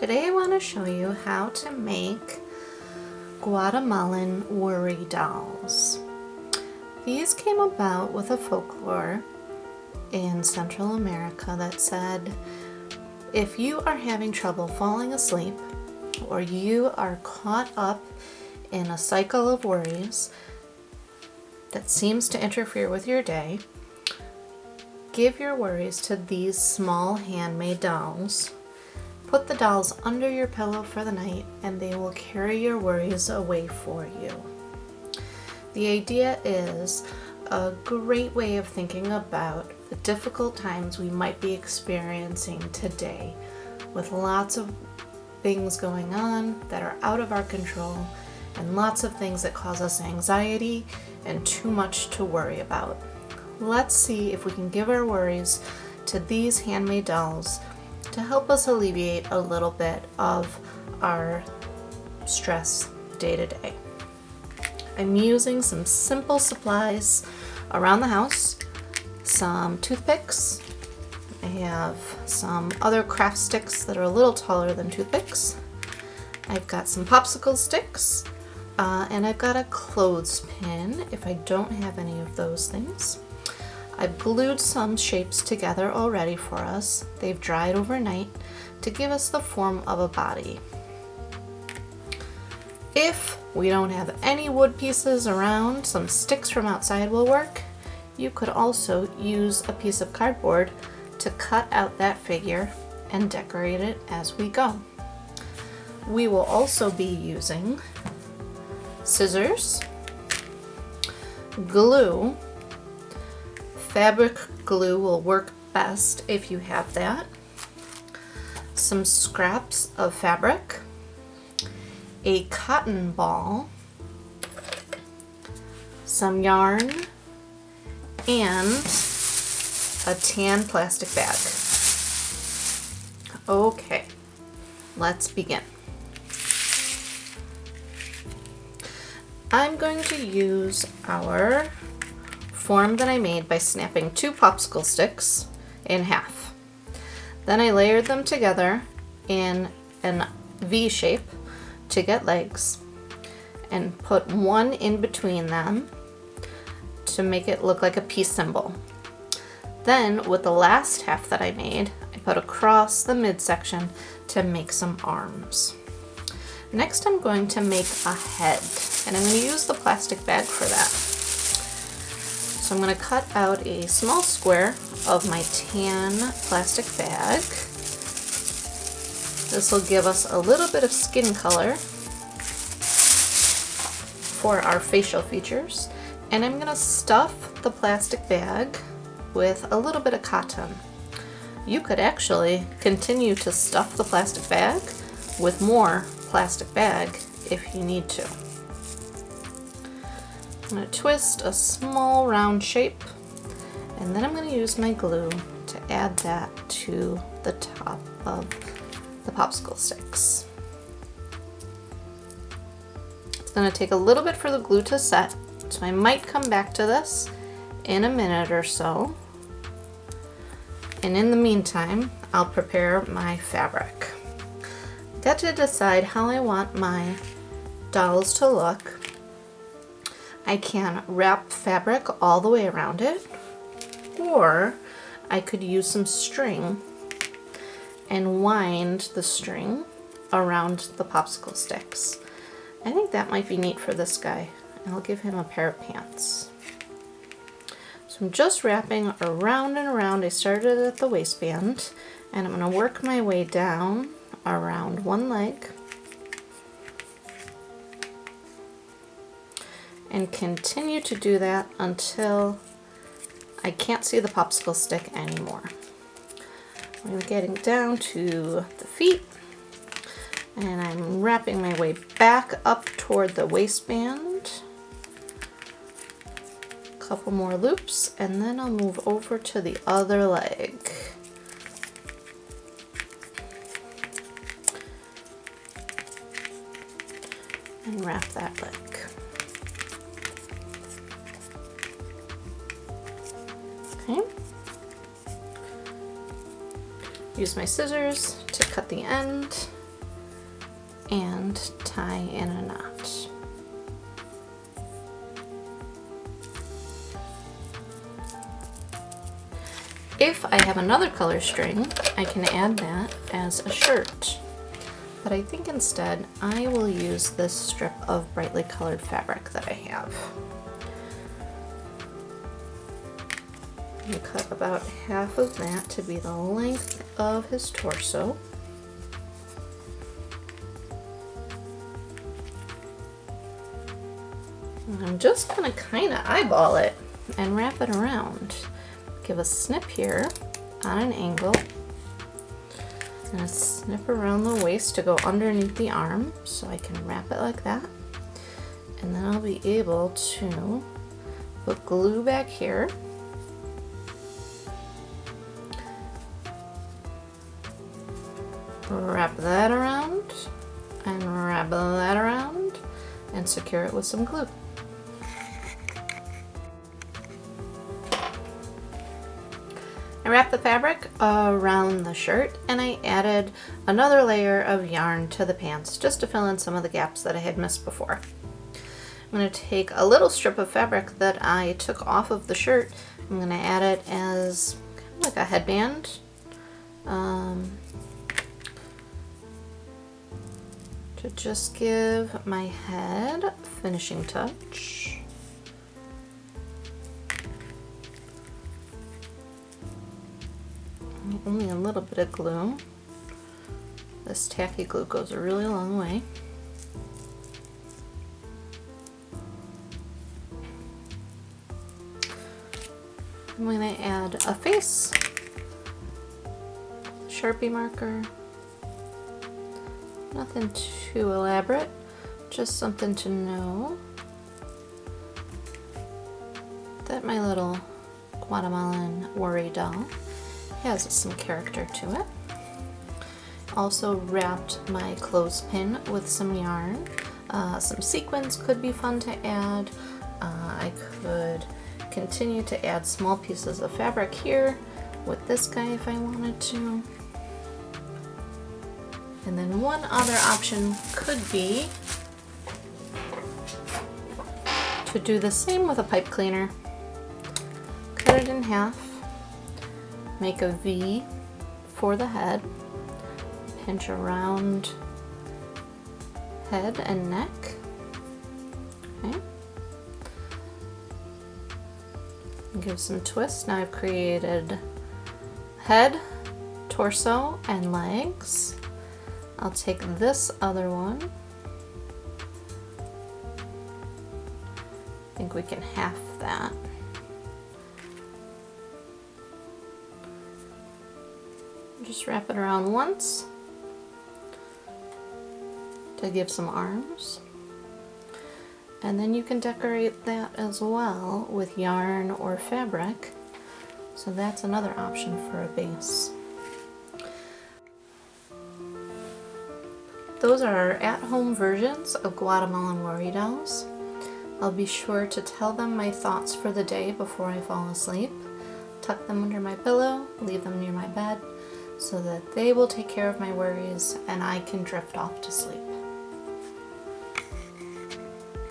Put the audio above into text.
Today I want to show you how to make Guatemalan worry dolls. These came about with a folklore in Central America that said if you are having trouble falling asleep or you are caught up in a cycle of worries that seems to interfere with your day, give your worries to these small handmade dolls. Put the dolls under your pillow for the night and they will carry your worries away for you. The idea is a great way of thinking about the difficult times we might be experiencing today with lots of things going on that are out of our control and lots of things that cause us anxiety and too much to worry about. Let's see if we can give our worries to these handmade dolls to help us alleviate a little bit of our stress day to day. I'm using some simple supplies around the house, some toothpicks. I have some other craft sticks that are a little taller than toothpicks. I've got some popsicle sticks, and I've got a clothespin if I don't have any of those things. I've glued some shapes together already for us. They've dried overnight to give us the form of a body. If we don't have any wood pieces around, some sticks from outside will work. You could also use a piece of cardboard to cut out that figure and decorate it as we go. We will also be using scissors, glue. Fabric glue will work best if you have that. Some scraps of fabric, a cotton ball, some yarn, and a tan plastic bag. Okay, let's begin. I'm going to use our form that I made by snapping 2 popsicle sticks in half. Then I layered them together in an V shape to get legs and put one in between them to make it look like a peace symbol. Then with the last half that I made, I put across the midsection to make some arms. Next I'm going to make a head, and I'm going to use the plastic bag for that. So I'm going to cut out a small square of my tan plastic bag. This will give us a little bit of skin color for our facial features. And I'm going to stuff the plastic bag with a little bit of cotton. You could actually continue to stuff the plastic bag with more plastic bag if you need to. I'm going to twist a small round shape, and then I'm going to use my glue to add that to the top of the popsicle sticks. It's going to take a little bit for the glue to set, so I might come back to this in a minute or so. And in the meantime, I'll prepare my fabric. I've got to decide how I want my dolls to look. I can wrap fabric all the way around it, or I could use some string and wind the string around the popsicle sticks. I think that might be neat for this guy. I'll give him a pair of pants. So I'm just wrapping around and around. I started at the waistband, and I'm going to work my way down around one leg and continue to do that until I can't see the popsicle stick anymore. I'm getting down to the feet, and I'm wrapping my way back up toward the waistband. A couple more loops, and then I'll move over to the other leg. And wrap that leg. Okay. Use my scissors to cut the end and tie in a knot. If I have another color string, I can add that as a shirt. But I think instead I will use this strip of brightly colored fabric that I have. I'm going to cut about half of that to be the length of his torso. And I'm just going to kind of eyeball it and wrap it around. Give a snip here on an angle, and a snip around the waist to go underneath the arm so I can wrap it like that. And then I'll be able to put glue back here. Wrap that around and wrap that around and secure it with some glue. I wrapped the fabric around the shirt and I added another layer of yarn to the pants just to fill in some of the gaps that I had missed before. I'm going to take a little strip of fabric that I took off of the shirt. I'm going to add it as kind of like a headband. To just give my head a finishing touch. Only a little bit of glue. This tacky glue goes a really long way. I'm going to add a face, Sharpie marker. Nothing too elaborate, just something to know that my little Guatemalan worry doll has some character to it. Also wrapped my clothespin with some yarn. Some sequins could be fun to add. I could continue to add small pieces of fabric here with this guy if I wanted to. And then one other option could be to do the same with a pipe cleaner. Cut it in half, make a V for the head, pinch around head and neck. Okay. Give some twist. Now I've created head, torso, and legs. I'll take this other one. I think we can half that. Just wrap it around once to give some arms. And then you can decorate that as well with yarn or fabric. So that's another option for a base. Those are our at-home versions of Guatemalan worry dolls. I'll be sure to tell them my thoughts for the day before I fall asleep, tuck them under my pillow, leave them near my bed, so that they will take care of my worries and I can drift off to sleep.